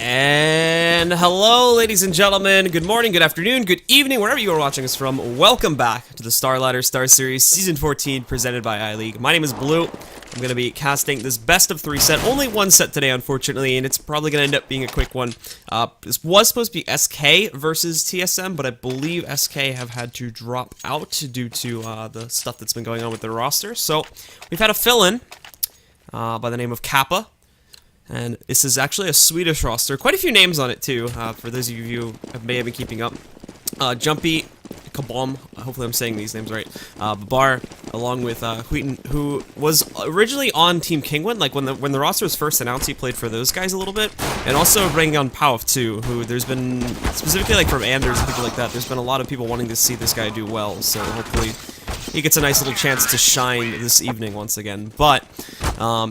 And hello, ladies and gentlemen. Good morning, good afternoon, good evening, wherever you are watching us from. Welcome back to the StarSeries Season 14, presented by iLeague. My name is Blue. I'm going to be casting this best of 3 set. Only one set today, unfortunately, and it's probably going to end up being a quick one. This was supposed to be SK versus TSM, but I believe SK have had to drop out due to the stuff that's been going on with their roster. So we've had a fill-in by the name of Kappa. And this is actually a Swedish roster. Quite a few names on it, too, for those of you who may have been keeping up. Jumpy, Kabom, hopefully I'm saying these names right, Babar, along with Wheaton, who was originally on Team Kingwin. Like, when the roster was first announced, he played for those guys a little bit. And also bringing on Pauv, too, who there's been, specifically like from Anders and people like that, there's been a lot of people wanting to see this guy do well. So hopefully he gets a nice little chance to shine this evening once again. But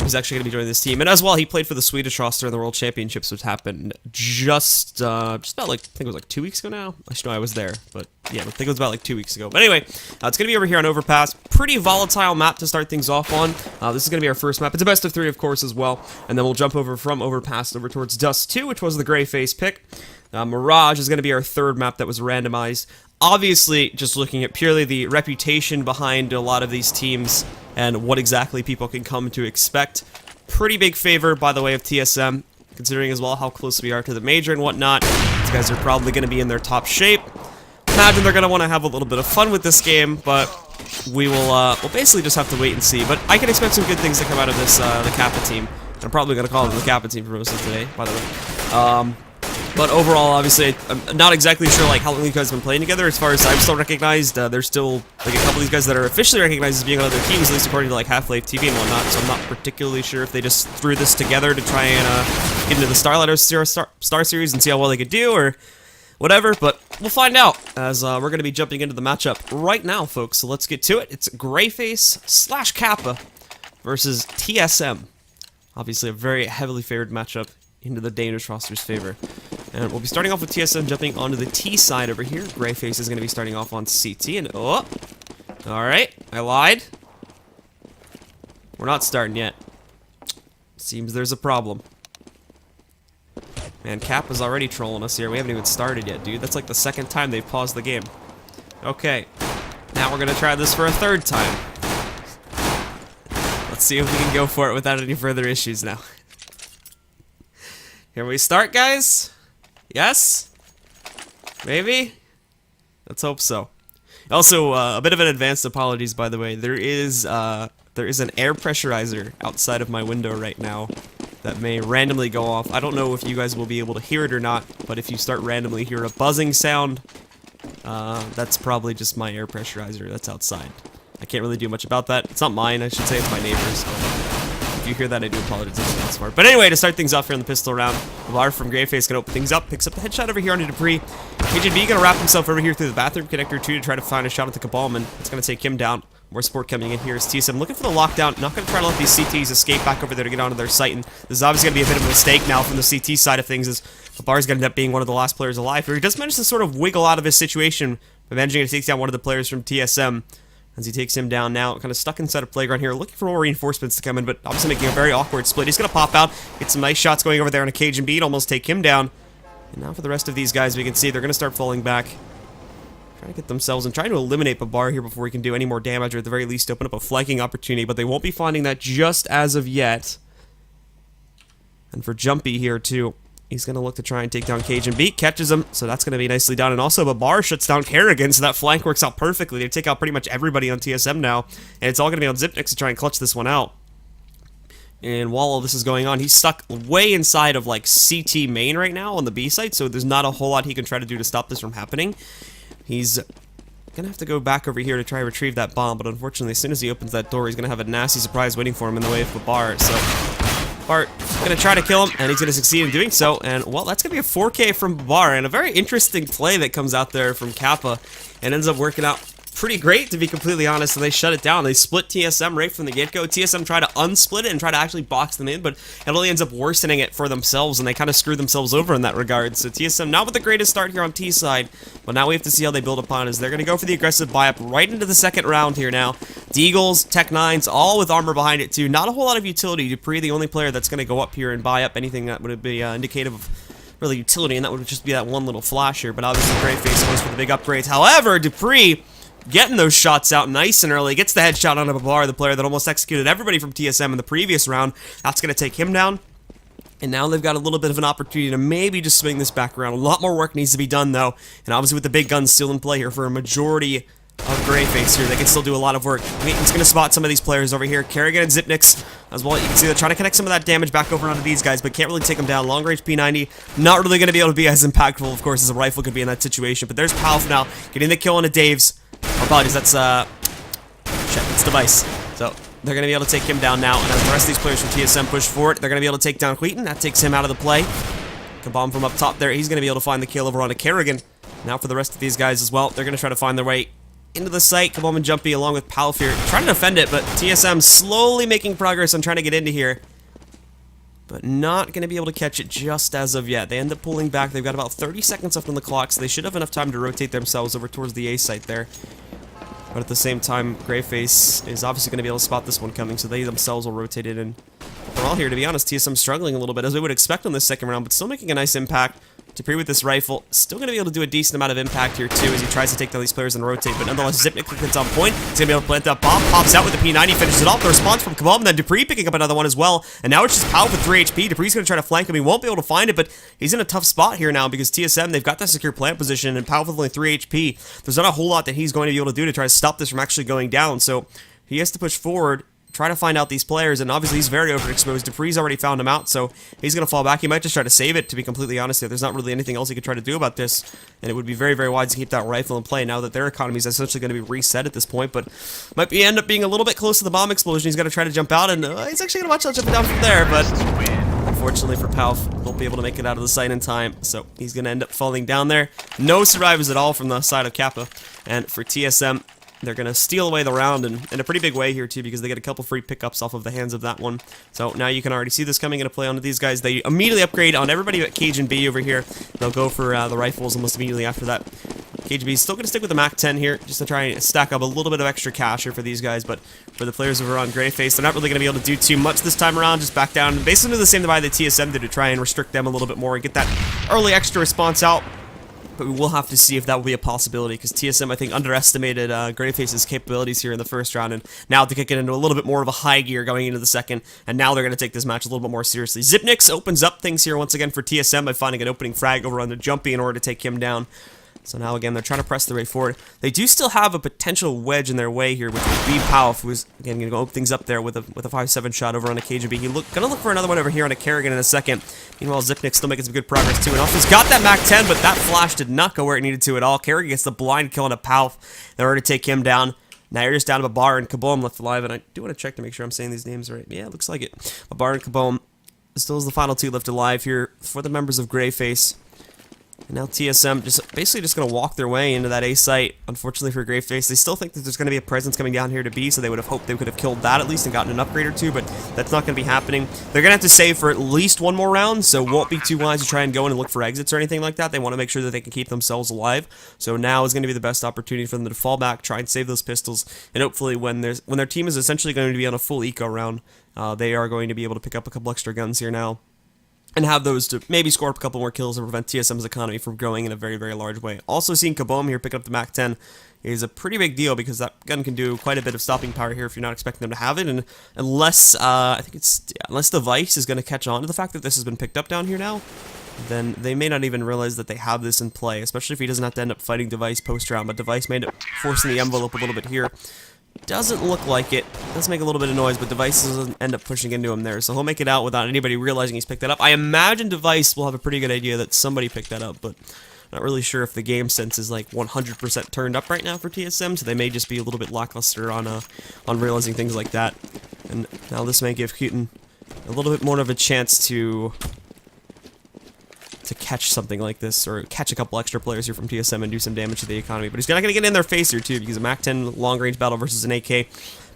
he's actually going to be joining this team. And as well, he played for the Swedish roster in the World Championships, which happened just about like, I think it was like 2 weeks ago now. I should know I was there, but yeah, I think it was about like 2 weeks ago. But anyway, it's going to be over here on Overpass. Pretty volatile map to start things off on. This is going to be our first map. It's a best of 3, of course, as well. And then we'll jump over from Overpass over towards Dust 2, which was the GreyFace pick. Mirage is going to be our third map that was randomized. Obviously, just looking at purely the reputation behind a lot of these teams and what exactly people can come to expect. Pretty big favor, by the way, of TSM, considering as well how close we are to the major and whatnot. These guys are probably going to be in their top shape. Imagine they're going to want to have a little bit of fun with this game, but we will we'll basically just have to wait and see. But I can expect some good things to come out of this, the Kappa team. I'm probably going to call them the Kappa team for most of today, by the way. But overall, obviously, I'm not exactly sure like how long you guys have been playing together. As far as I'm still recognized, there's still like a couple of these guys that are officially recognized as being on other teams, at least according to like Half-Life TV and whatnot. So I'm not particularly sure if they just threw this together to try and get into the Star Series and see how well they could do or whatever. But we'll find out as we're going to be jumping into the matchup right now, folks. So let's get to it. It's GreyFace / Kappa versus TSM. Obviously, a very heavily favored matchup into the Danish roster's favor. And we'll be starting off with TSM jumping onto the T side over here. GreyFace is going to be starting off on CT, and oh! Alright, I lied. We're not starting yet. Seems there's a problem. Man, Cap is already trolling us here. We haven't even started yet, dude. That's like the second time they've paused the game. Okay, now we're going to try this for a third time. Let's see if we can go for it without any further issues now. Here we start, guys. Yes? Maybe? Let's hope so. Also, a bit of an advanced apologies, by the way. There is an air pressurizer outside of my window right now that may randomly go off. I don't know if you guys will be able to hear it or not, but if you start randomly hear a buzzing sound, that's probably just my air pressurizer that's outside. I can't really do much about that. It's not mine, I should say, it's my neighbor's. If you hear that, I do apologize in advance for it. But anyway, to start things off here in the pistol round, Babar from GreyFace gonna open things up, picks up the headshot over here onto Dupree. XIV gonna wrap himself over here through the bathroom connector too to try to find a shot at the Kabam, and it's gonna take him down. More support coming in here is TSM looking for the lockdown, not gonna try to let these CTs escape back over there to get onto their site, and this is obviously gonna be a bit of a mistake now from the CT side of things, as Babar's gonna end up being one of the last players alive here. He does manage to sort of wiggle out of his situation by managing to take down one of the players from TSM. As he takes him down now, kind of stuck inside a playground here, looking for more reinforcements to come in, but obviously making a very awkward split. He's going to pop out, get some nice shots going over there on a cage and beat, almost take him down. And now for the rest of these guys, we can see they're going to start falling back. Trying to get themselves and trying to eliminate Babar here before he can do any more damage, or at the very least open up a flanking opportunity, but they won't be finding that just as of yet. And for Jumpy here too, he's going to look to try and take down Cage and Beat, catches him, so that's going to be nicely done. And also, Babar shuts down Kerrigan, so that flank works out perfectly. They take out pretty much everybody on TSM now, and it's all going to be on Zipnix to try and clutch this one out. And while all this is going on, he's stuck way inside of, like, CT main right now on the B site, so there's not a whole lot he can try to do to stop this from happening. He's going to have to go back over here to try and retrieve that bomb, but unfortunately, as soon as he opens that door, he's going to have a nasty surprise waiting for him in the way of Babar, so Bart gonna try to kill him, and he's gonna succeed in doing so. And well, that's gonna be a 4K from Babar, and a very interesting play that comes out there from Kappa, and ends up working out pretty great, to be completely honest, and they shut it down. They split TSM right from the get-go. TSM tried to unsplit it and try to actually box them in, but it only ends up worsening it for themselves, and they kind of screwed themselves over in that regard. So TSM not with the greatest start here on T side, but now we have to see how they build upon it, as they're going to go for the aggressive buy-up right into the second round here now. Deagles, Tech 9s, all with armor behind it too. Not a whole lot of utility. Dupree, the only player that's going to go up here and buy up anything that would be indicative of really utility, and that would just be that one little flash here. But obviously GreyFace goes for the big upgrades. However, Dupree getting those shots out nice and early, gets the headshot on Babar, the player that almost executed everybody from TSM in the previous round. That's going to take him down. And now they've got a little bit of an opportunity to maybe just swing this back around. A lot more work needs to be done, though. And obviously with the big guns still in play here for a majority of GreyFace here, they can still do a lot of work. Wheaton's going to spot some of these players over here. Kerrigan and Zipnix as well. You can see they're trying to connect some of that damage back over onto these guys, but can't really take them down. Long range P90, not really going to be able to be as impactful, of course, as a rifle could be in that situation. But there's Palf now, getting the kill on a Dave's. Apologies, that's, shit, it's Device. So they're going to be able to take him down now, and as the rest of these players from TSM push forward, they're going to be able to take down Wheaton. That takes him out of the play. Kabam from up top there, he's going to be able to find the kill over onto Kerrigan. Now for the rest of these guys as well, they're going to try to find their way into the site. Kabam and Jumpy along with Palf here, trying to defend it, but TSM slowly making progress on trying to get into here. But not going to be able to catch it just as of yet. They end up pulling back. They've got about 30 seconds left on the clock, so they should have enough time to rotate themselves over towards the A site there. But at the same time, GreyFace is obviously going to be able to spot this one coming, so they themselves will rotate it in. Overall here, to be honest, TSM struggling a little bit, as we would expect on this second round, but still making a nice impact. Dupree with this rifle, still going to be able to do a decent amount of impact here too, as he tries to take down these players and rotate, but nonetheless, Zipnik gets on point. He's going to be able to plant that bomb, pops out with the P90, finishes it off. The response from Kabam, and then Dupree picking up another one as well, and now it's just Palf with 3 HP. Dupree's going to try to flank him. He won't be able to find it, but he's in a tough spot here now, because TSM, they've got that secure plant position, and Palf with only 3 HP. There's not a whole lot that he's going to be able to do to try to stop this from actually going down, so he has to push forward, try to find out these players, and obviously he's very overexposed. Dupree's already found him out, so he's going to fall back. He might just try to save it, to be completely honest here. There's not really anything else he could try to do about this, and it would be very, very wise to keep that rifle in play now that their economy is essentially going to be reset at this point, but might end up being a little bit close to the bomb explosion. He's got to try to jump out, and he's actually going to watch out jumping down from there, but unfortunately for Palf, won't be able to make it out of the site in time, so he's going to end up falling down there. No survivors at all from the side of Kappa, and for TSM, they're going to steal away the round in a pretty big way here, too, because they get a couple free pickups off of the hands of that one. So now you can already see this coming into play onto these guys. They immediately upgrade on everybody at Cage and B over here. They'll go for the rifles almost immediately after that. Cage B is still going to stick with the MAC-10 here, just to try and stack up a little bit of extra cash here for these guys, but for the players over on GreyFace, they're not really going to be able to do too much this time around, just back down, basically the same divide that TSM did to try and restrict them a little bit more and get that early extra response out. But we will have to see if that will be a possibility, because TSM, I think, underestimated GreyFace's capabilities here in the first round, and now to kick it into a little bit more of a high gear going into the second, and now they're going to take this match a little bit more seriously. Zipnix opens up things here once again for TSM by finding an opening frag over on the Jumpy in order to take him down. So now again, they're trying to press their way forward. They do still have a potential wedge in their way here, which would be Palf, who's again going to open things up there with a 5-7 shot over on a KGB. He's going to look for another one over here on a Kerrigan in a second. Meanwhile, Zipnik's still making some good progress too, and also he's got that MAC-10, but that flash did not go where it needed to at all. Kerrigan gets the blind kill on a Palf in order to take him down. Now you're just down to Babar and Kabom left alive, and I do want to check to make sure I'm saying these names right. Yeah, it looks like it. Babar and Kabom still is the final two left alive here for the members of GreyFace. And now TSM basically just going to walk their way into that A site. Unfortunately for GreyFace, they still think that there's going to be a presence coming down here to B, so they would have hoped they could have killed that at least and gotten an upgrade or two, but that's not going to be happening. They're going to have to save for at least one more round, so won't be too wise to try and go in and look for exits or anything like that. They want to make sure that they can keep themselves alive. So now is going to be the best opportunity for them to fall back, try and save those pistols, and hopefully when their team is essentially going to be on a full eco round, they are going to be able to pick up a couple extra guns here now and have those to maybe score up a couple more kills and prevent TSM's economy from growing in a very, very large way. Also seeing Kabom here pick up the MAC-10 is a pretty big deal, because that gun can do quite a bit of stopping power here if you're not expecting them to have it, and unless, unless Device is going to catch on to the fact that this has been picked up down here now, then they may not even realize that they have this in play, especially if he doesn't have to end up fighting Device post-round, but Device made it forcing the envelope a little bit here. Doesn't look like it. Does make a little bit of noise, but Device doesn't end up pushing into him there, so he'll make it out without anybody realizing he's picked that up. I imagine Device will have a pretty good idea that somebody picked that up, but not really sure if the game sense is like 100% turned up right now for TSM, so they may just be a little bit lackluster on realizing things like that. And now this may give Houghton a little bit more of a chance to catch something like this, or catch a couple extra players here from TSM and do some damage to the economy. But he's not going to get in their face here, too, because a MAC-10 long-range battle versus an AK,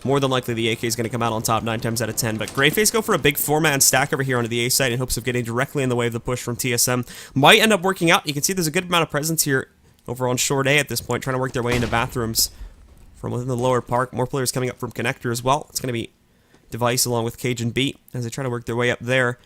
more than likely the AK is going to come out on top 9 times out of 10. But GreyFace go for a big 4-man stack over here onto the A site in hopes of getting directly in the way of the push from TSM. Might end up working out. You can see there's a good amount of presence here over on short A at this point, trying to work their way into bathrooms from within the lower park. More players coming up from connector as well. It's going to be Device along with Cage and Beat as they try to work their way up there.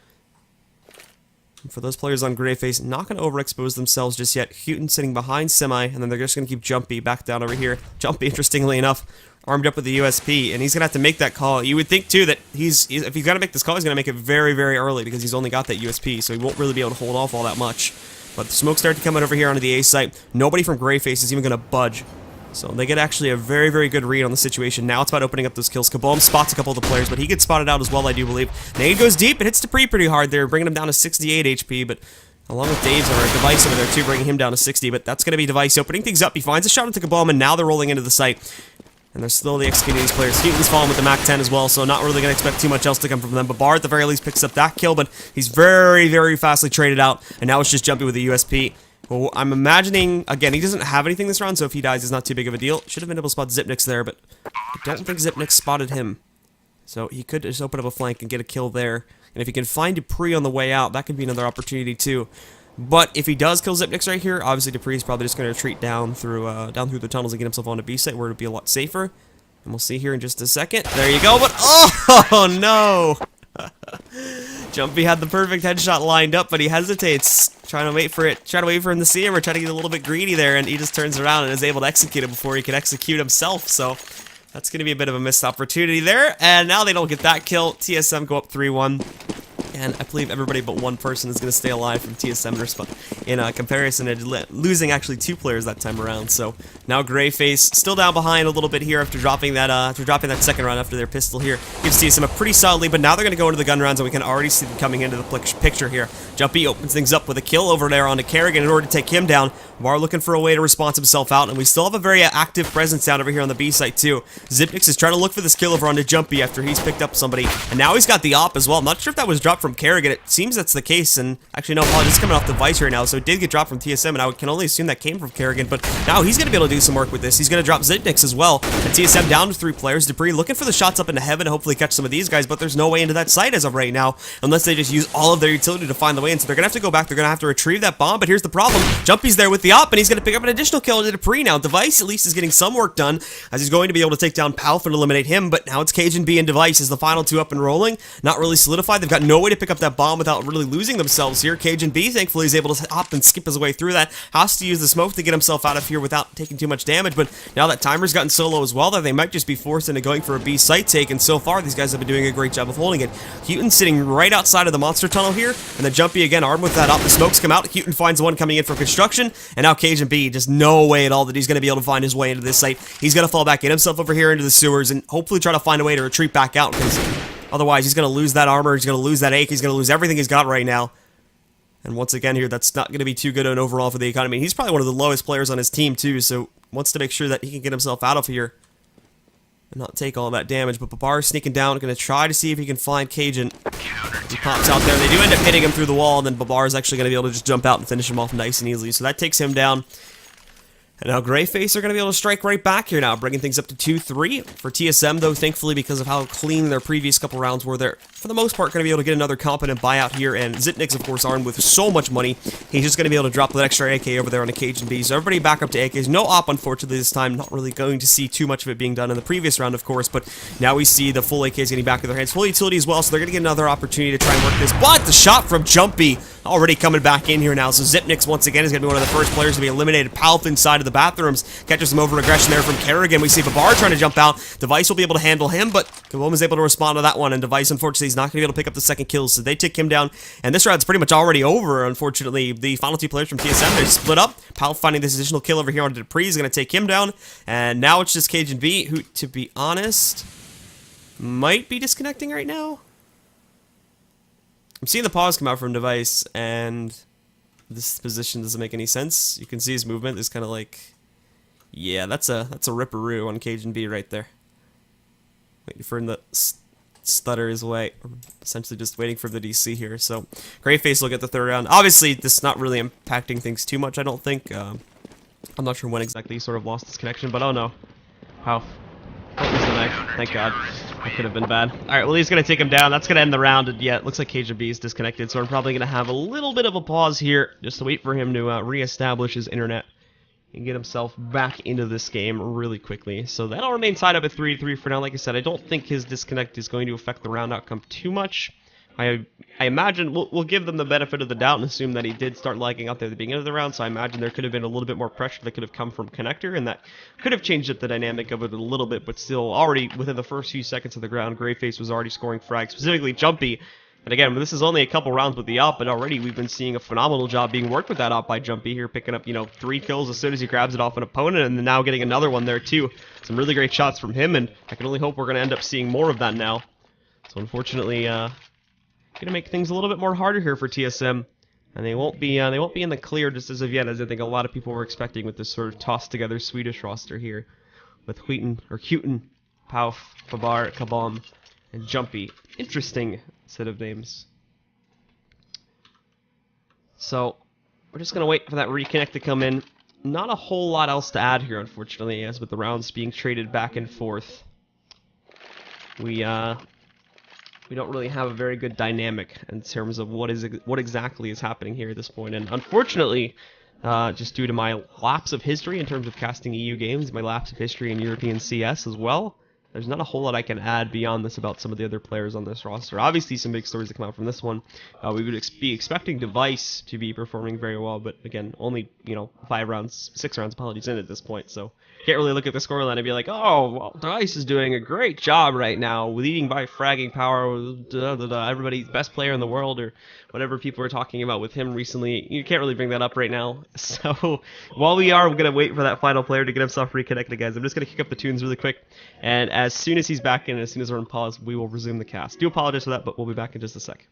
For those players on GreyFace, not going to overexpose themselves just yet. Houghton sitting behind Semi, and then they're just going to keep Jumpy back down over here. Jumpy, interestingly enough, armed up with the USP, and he's going to have to make that call. You would think, too, that if he's got to make this call, he's going to make it very, very early because he's only got that USP, so he won't really be able to hold off all that much. But the smoke started to come out over here onto the A site. Nobody from GreyFace is even going to budge. So they get actually a very, very good read on the situation. Now it's about opening up those kills. Kaboom spots a couple of the players, but he gets spotted out as well, I do believe. Nade goes deep. It hits Dupree pretty hard there, bringing him down to 68 HP, but along with Dave's or Device over there too, bringing him down to 60, but that's going to be Device opening things up. He finds a shot into Kaboom, and now they're rolling into the site. And they're slowly executing these players. Houghton's falling with the Mac 10 as well, so not really going to expect too much else to come from them. But Bar, at the very least, picks up that kill, but he's very, very fastly traded out, and now it's just Jumpy with the USP. Well, I'm imagining, again, he doesn't have anything this round, so if he dies, it's not too big of a deal. Should have been able to spot Zipnix there, but I don't think Zipnix spotted him. So he could just open up a flank and get a kill there. And if he can find Dupree on the way out, that could be another opportunity too. But if he does kill Zipnix right here, obviously Dupree's probably just going to retreat down through the tunnels and get himself onto B site, where it'll be a lot safer. And we'll see here in just a second. There you go, but oh no! Jumpy had the perfect headshot lined up, but he hesitates, trying to wait for him to see him, or trying to get a little bit greedy there, and he just turns around and is able to execute it before he can execute himself. So that's going to be a bit of a missed opportunity there, and now they don't get that kill. TSM go up 3-1. And I believe everybody but one person is going to stay alive from TSM in comparison to losing actually 2 players that time around. So now GreyFace still down behind a little bit here after dropping that second round after their pistol here. Gives TSM a pretty solid lead, but now they're going to go into the gun rounds, and we can already see them coming into the picture here. Jumpy opens things up with a kill over there onto Kerrigan in order to take him down. Var looking for a way to response himself out, and we still have a very active presence down over here on the B site too. Zipnix is trying to look for this kill over onto Jumpy after he's picked up somebody, and now he's got the op as well. I'm not sure if that was dropped from Kerrigan. It seems that's the case, and actually no, apologies, it's coming off Device right now, so it did get dropped from TSM, and I can only assume that came from Kerrigan, but now he's going to be able to do some work with this. He's going to drop Zipnix as well, and TSM down to 3 players. Dupree looking for the shots up into heaven to hopefully catch some of these guys, but there's no way into that site as of right now, unless they just use all of their utility to find the way in, so they're going to have to go back. They're going to have to retrieve that bomb, but here's the problem. Jumpy's there with the op, and he's going to pick up an additional kill into Dupree now. Device at least is getting some work done, as he's going to be able to take down Palf and eliminate him, but now it's Cage and B and Device as the final 2 up and rolling. Not really solidified. They've got no way to pick up that bomb without really losing themselves here. Cage and B, thankfully, is able to hop and skip his way through that. Has to use the smoke to get himself out of here without taking too much damage, but now that timer's gotten so low as well that they might just be forced into going for a B site take, and so far these guys have been doing a great job of holding it. Houghton sitting right outside of the monster tunnel here, and then Jumpy again armed with that op. The smokes come out. Houghton finds one coming in from construction, and now Cage and B, just no way at all that he's going to be able to find his way into this site. He's going to fall back, get himself over here into the sewers, and hopefully try to find a way to retreat back out, because otherwise he's going to lose that armor, he's going to lose that AK, he's going to lose everything he's got right now. And once again here, that's not going to be too good an overall for the economy. He's probably one of the lowest players on his team too, so wants to make sure that he can get himself out of here and not take all that damage. But Babar is sneaking down, going to try to see if he can find Cajun. He pops out there. They do end up hitting him through the wall, and then Babar is actually going to be able to just jump out and finish him off nice and easily. So that takes him down. And now GreyFace are going to be able to strike right back here now, bringing things up to 2-3. For TSM, though, thankfully, because of how clean their previous couple rounds were, they're, for the most part, going to be able to get another competent buyout here. And Zipnix, of course, armed with so much money, he's just going to be able to drop that extra AK over there on a Cage and B. So everybody back up to AKs. No op, unfortunately, this time. Not really going to see too much of it being done in the previous round, of course. But now we see the full AKs getting back in their hands. Full utility as well, so they're going to get another opportunity to try and work this. But the shot from Jumpy already coming back in here now. So Zipnix, once again, is going to be one of the first players to be eliminated. Palf inside of the bathrooms. Catches some over-aggression there from Kerrigan. We see Babar trying to jump out. Device will be able to handle him, but Kaboom is able to respond to that one, and Device, unfortunately, is not going to be able to pick up the second kill, so they take him down, and this round's pretty much already over, unfortunately. The final 2 players from TSM, they're split up. Palf finding this additional kill over here on Dupree is going to take him down, and now it's just Cage and B, who, to be honest, might be disconnecting right now. I'm seeing the pause come out from Device, and this position doesn't make any sense. You can see his movement is kind of like... Yeah, that's a ripperoo on Cage and B right there. Waiting for him to stutter his way. Essentially just waiting for the DC here. So, GreyFace will get the 3rd round. Obviously, this is not really impacting things too much, I don't think. I'm not sure when exactly he sort of lost this connection, but oh no. How? Oh, he's the knife. Thank God. That could have been bad. Alright, well, he's going to take him down. That's going to end the round. And yeah, it looks like Cage and B is disconnected, so we're probably going to have a little bit of a pause here just to wait for him to reestablish his internet and get himself back into this game really quickly. So that'll remain tied up at 3-3 for now. Like I said, I don't think his disconnect is going to affect the round outcome too much. I I imagine we'll give them the benefit of the doubt and assume that he did start lagging out there at the beginning of the round, so I imagine there could have been a little bit more pressure that could have come from Connector, and that could have changed up the dynamic of it a little bit, but still, already within the first few seconds of the ground, GreyFace was already scoring frags, specifically Jumpy. And again, this is only a couple rounds with the op, but already we've been seeing a phenomenal job being worked with that op by Jumpy here, picking up, 3 kills as soon as he grabs it off an opponent, and then now getting another one there too. Some really great shots from him, and I can only hope we're going to end up seeing more of that now. So unfortunately, going to make things a little bit more harder here for TSM, and they won't be in the clear just as of yet, as I think a lot of people were expecting with this sort of tossed together Swedish roster here, with Huten, Pauf, Babar, Kabam, and Jumpy. Interesting set of names. So we're just gonna wait for that reconnect to come in. Not a whole lot else to add here, unfortunately, as with the rounds being traded back and forth. We don't really have a very good dynamic in terms of what exactly is happening here at this point, and unfortunately, just due to my lapse of history in terms of casting EU games, my lapse of history in European CS as well, there's not a whole lot I can add beyond this about some of the other players on this roster. Obviously, some big stories that come out from this one. We would be expecting Device to be performing very well, but again, only 6 rounds, apologies, in at this point. So can't really look at the scoreline and be like, oh, well, Device is doing a great job right now, leading by fragging power, everybody's best player in the world, or whatever people are talking about with him recently. You can't really bring that up right now. So while we're going to wait for that final player to get himself reconnected, guys, I'm just going to kick up the tunes really quick, and as soon as he's back in, as soon as we're on pause, we will resume the cast. Do apologize for that, but we'll be back in just a sec.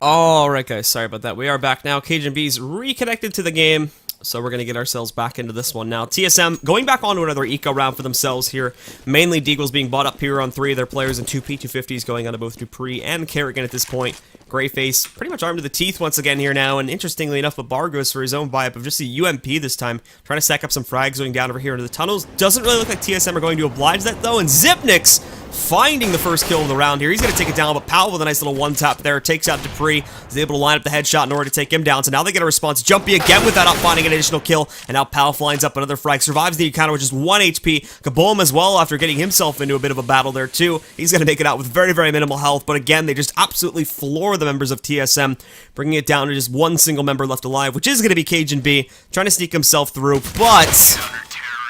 Alright guys, sorry about that. We are back now. Cajun B's reconnected to the game, so we're going to get ourselves back into this one now. TSM going back onto another eco round for themselves here. Mainly Deagle's being bought up here on 3 of their players, and 2 P250s going onto both Dupree and Kerrigan at this point. GreyFace pretty much armed to the teeth once again here now, and interestingly enough, Babar goes for his own buy-up of just a UMP this time, trying to stack up some frags going down over here into the tunnels. Doesn't really look like TSM are going to oblige that though, and Xipnix finding the first kill of the round here. He's going to take it down, but Powell with a nice little one-tap there takes out Dupree. He's able to line up the headshot in order to take him down, so now they get a response. Jumpy again with that up, finding an additional kill, and now Powell lines up another frag, survives the encounter with just 1 HP. Kaboom as well after getting himself into a bit of a battle there too. He's going to make it out with very, very minimal health, but again, they just absolutely floor the members of TSM, bringing it down to just 1 single member left alive, which is going to be Cajun B, trying to sneak himself through, but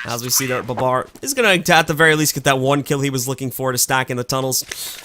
as we see there, Babar is going to, at the very least, get that 1 kill he was looking for to stack in the tunnels.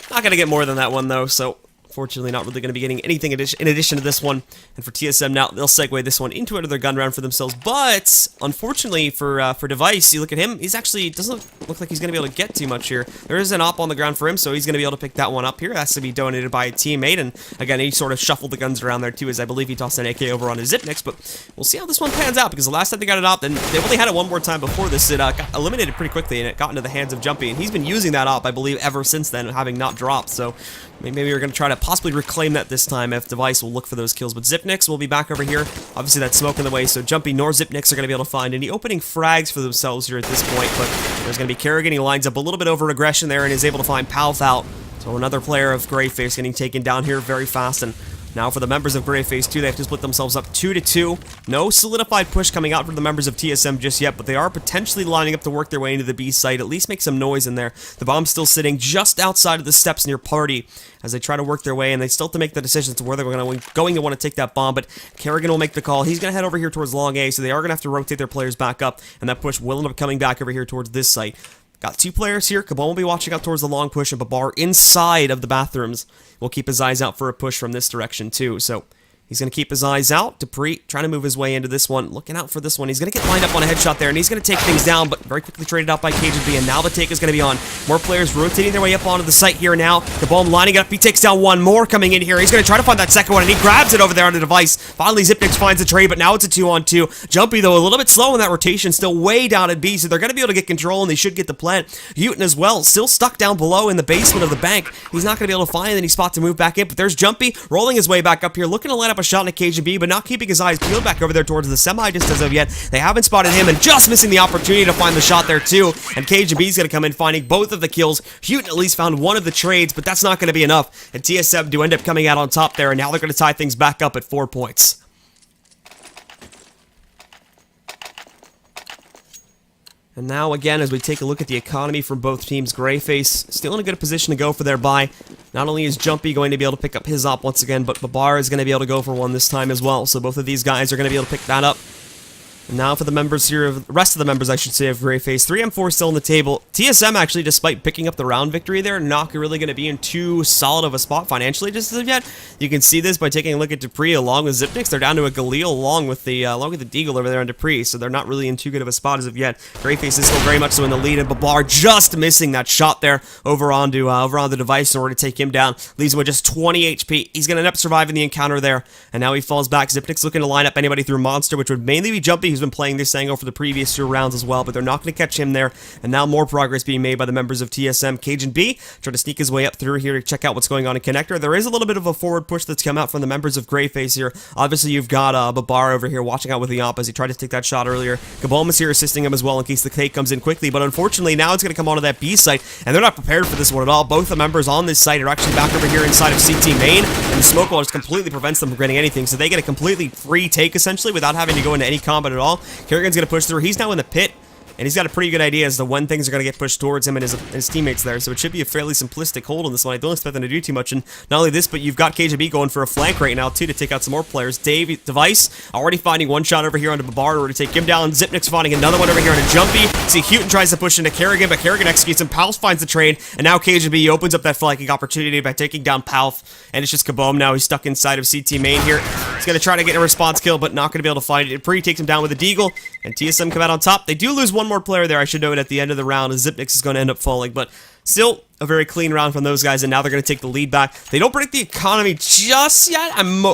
Not going to get more than that one, though, so fortunately not really going to be getting anything in addition to this one. And for TSM now, they'll segue this one into another gun round for themselves. But unfortunately for Device, you look at him, he's actually doesn't look like he's going to be able to get too much here. There is an op on the ground for him, so he's going to be able to pick that one up here. It has to be donated by a teammate, and again, he sort of shuffled the guns around there too, as I believe he tossed an AK over on his Xipnix, but we'll see how this one pans out, because the last time they got it op, and they only had it one more time before this, it got eliminated pretty quickly, and it got into the hands of Jumpy, and he's been using that op, I believe, ever since then, having not dropped, so maybe we're going to try to possibly reclaim that this time if Device will look for those kills. But Xipnix will be back over here. Obviously, that's smoke in the way, so Jumpy nor Xipnix are going to be able to find any opening frags for themselves here at this point. But there's going to be Kerrigan. He lines up a little bit over aggression there and is able to find Palth out. So another player of GreyFace getting taken down here very fast. And Now for the members of GreyFace 2, they have to split themselves up 2-2. No solidified push coming out from the members of TSM just yet, but they are potentially lining up to work their way into the B site, at least make some noise in there. The bomb's still sitting just outside of the steps near Party as they try to work their way, and they still have to make the decision to where they're going to want to take that bomb, but Kerrigan will make the call. He's going to head over here towards long A, so they are going to have to rotate their players back up, and that push will end up coming back over here towards this site. Got 2 players here. Kabal will be watching out towards the long push, and Babar inside of the bathrooms will keep his eyes out for a push from this direction too. So he's going to keep his eyes out. Dupree trying to move his way into this one. Looking out for this one. He's going to get lined up on a headshot there, and he's going to take things down, but very quickly traded out by KGB, and now the take is going to be on. More players rotating their way up onto the site here now. Kabal lining up. He takes down one more coming in here. He's going to try to find that second one, and he grabs it over there on the device. Finally, Zipnix finds the trade, but now it's a 2-on-2. Jumpy, though, a little bit slow in that rotation, still way down at B, so they're going to be able to get control, and they should get the plant. Houghton as well, still stuck down below in the basement of the bank. He's not going to be able to find any spot to move back in, but there's Jumpy rolling his way back up here, looking to line up a shot in a KGB, but not keeping his eyes peeled back over there towards the semi just as of yet. They haven't spotted him, and just missing the opportunity to find the shot there too. And KGB's going to come in finding both of the kills. Houghton at least found one of the trades, but that's not going to be enough. And TSM do end up coming out on top there, and now they're going to tie things back up at 4 points. And now again, as we take a look at the economy from both teams, GreyFace still in a good position to go for their buy. Not only is Jumpy going to be able to pick up his op once again, but Babar is going to be able to go for one this time as well. So both of these guys are going to be able to pick that up. And now for the members here, the rest of the members, I should say, of GreyFace. 3M4 still on the table. TSM, actually, despite picking up the round victory there, not really going to be in too solid of a spot financially just as of yet. You can see this by taking a look at Dupree along with Zipnix. They're down to a Galil along with the Deagle over there on Dupree, so they're not really in too good of a spot as of yet. GreyFace is still very much so in the lead, and Babar just missing that shot there over on the device in order to take him down. Leaves him with just 20 HP. He's going to end up surviving the encounter there, and now he falls back. Zipnix looking to line up anybody through Monster, which would mainly be Jumpy, who's been playing this angle for the previous 2 rounds as well, but they're not going to catch him there. And now more progress being made by the members of TSM. Cajun B trying to sneak his way up through here to check out what's going on in Connector. There is a little bit of a forward push that's come out from the members of GreyFace here. Obviously, you've got Babar over here watching out with the op as he tried to take that shot earlier. Gabalma's here assisting him as well in case the take comes in quickly, but unfortunately now it's going to come onto that B site, and they're not prepared for this one at all. Both the members on this site are actually back over here inside of CT main, and the smoke wall just completely prevents them from getting anything, so they get a completely free take essentially without having to go into any combat at all. Kerrigan's going to push through. He's now in the pit, and he's got a pretty good idea as to when things are going to get pushed towards him and his teammates there, so it should be a fairly simplistic hold on this one. I don't expect them to do too much, and not only this, but you've got KGB going for a flank right now, too, to take out some more players. Device already finding one shot over here onto Babar in order to take him down. Zipnix finding another one over here onto Jumpy. See, Houghton tries to push into Kerrigan, but Kerrigan executes him. Palf finds the trade, and now KGB opens up that flanking opportunity by taking down Palf, and it's just Kaboom now. He's stuck inside of CT main here. He's going to try to get a response kill, but not going to be able to find it. Pre takes him down with a Deagle, and TSM come out on top. They do lose one more player there, I should note, at the end of the round, as Zipnix is going to end up falling, but still a very clean round from those guys, and now they're going to take the lead back. They don't break the economy just yet.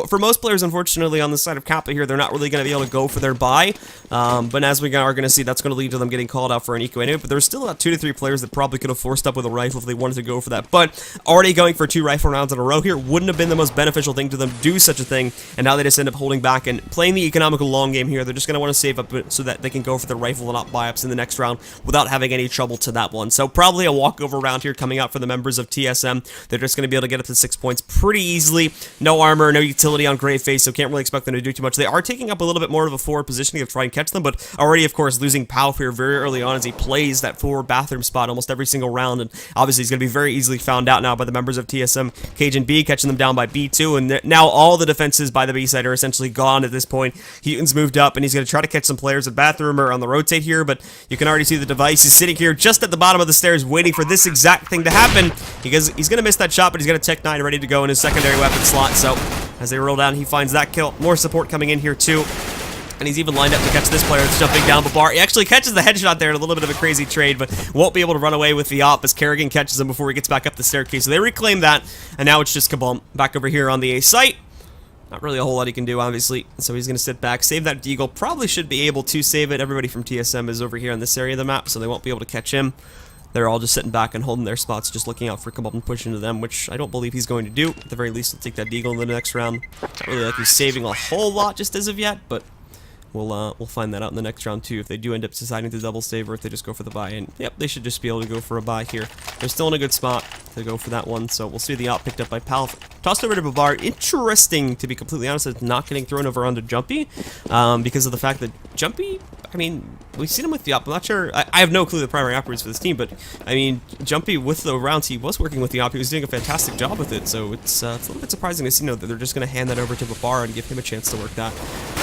For most players, unfortunately, on the side of Kappa here, they're not really going to be able to go for their buy, but as we are going to see, that's going to lead to them getting called out for an eco anyway, but there's still about 2 to 3 players that probably could have forced up with a rifle if they wanted to go for that, but already going for 2 rifle rounds in a row here wouldn't have been the most beneficial thing to them to do such a thing, and now they just end up holding back and playing the economical long game here. They're just going to want to save up so that they can go for the rifle and not buy-ups in the next round without having any trouble to that one. So probably a walkover round here coming out for the members of TSM. They're just going to be able to get up to 6 points pretty easily. No armor, no utility on GreyFace, so can't really expect them to do too much. They are taking up a little bit more of a forward positioning to try and catch them, but already, of course, losing Palf here very early on as he plays that forward bathroom spot almost every single round, and obviously he's going to be very easily found out now by the members of TSM. Cajun B catching them down by B2, and now all the defenses by the B side are essentially gone at this point. Houghton's moved up, and he's going to try to catch some players at bathroom or on the rotate here, but you can already see the device is sitting here just at the bottom of the stairs waiting for this exact thing to happen, because he's going to miss that shot, but he's got a Tech 9 ready to go in his secondary weapon slot, so as they roll down, he finds that kill. More support coming in here, too. And he's even lined up to catch this player that's jumping down Babar. He actually catches the headshot there in a little bit of a crazy trade, but won't be able to run away with the op as Kerrigan catches him before he gets back up the staircase. So they reclaim that, and now it's just Kaboom back over here on the A site. Not really a whole lot he can do, obviously, so he's going to sit back, save that Deagle. Probably should be able to save it. Everybody from TSM is over here in this area of the map, so they won't be able to catch him. They're all just sitting back and holding their spots, just looking out for Kaboom and push into them, which I don't believe he's going to do. At the very least, he'll take that Deagle in the next round. Not really like he's saving a whole lot just as of yet, but we'll find that out in the next round too, if they do end up deciding to double save or if they just go for the buy. And yep, they should just be able to go for a buy here. They're still in a good spot. to go for that one. So we'll see the op picked up by Palf. Tossed over to Babar. Interesting, to be completely honest, it's not getting thrown over onto Jumpy because of the fact that Jumpy, I mean, we've seen him with the op. I'm not sure. I have no clue the primary operators for this team, but I mean, Jumpy with the rounds, he was working with the op. He was doing a fantastic job with it. So it's a little bit surprising to see that they're just going to hand that over to Babar and give him a chance to work that.